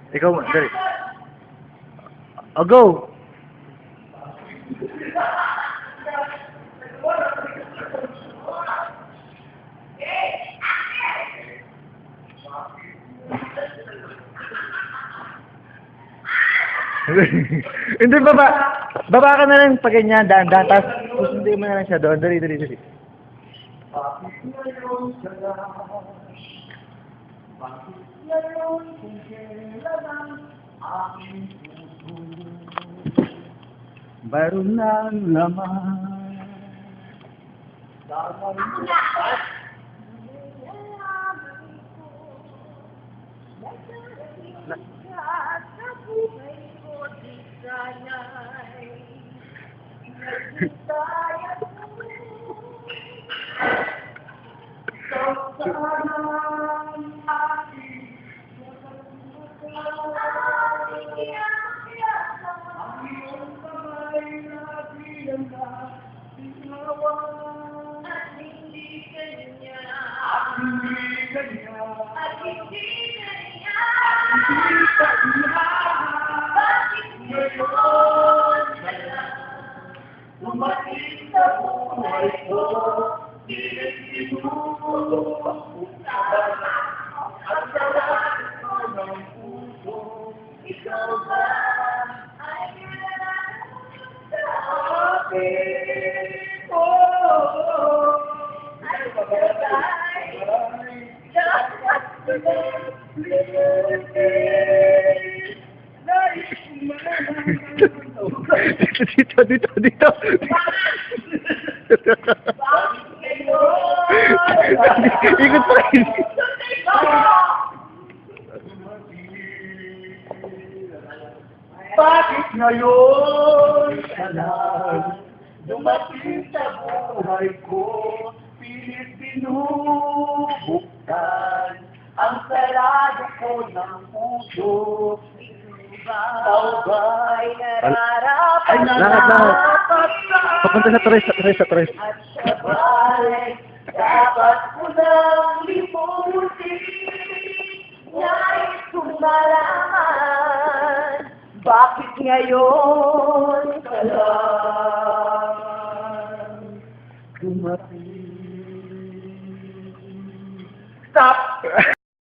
Ikaw mo, dali. O, go! Hindi, baba. Baba ka na lang pag ganyan, daan-daan. Tapos, susundin mo na lang siya doon. Dali, dali, dali. Baru ng laman. Lumating sa buhay ko, at sa lahat ko ng puso, ikaw ba ay sa akin? Ay sabay, dapat dito. Ikot pa rin. Bakit ngayon ka lang dumating sa buhay ko, pilit binubuksan ang sarado ko ng puso. Ikaw ba'y nararapat papunta sa Torres. At sabay, dapat ko nang limutin, nais kong malaman, bakit ngayon ka lang dumating? Stop!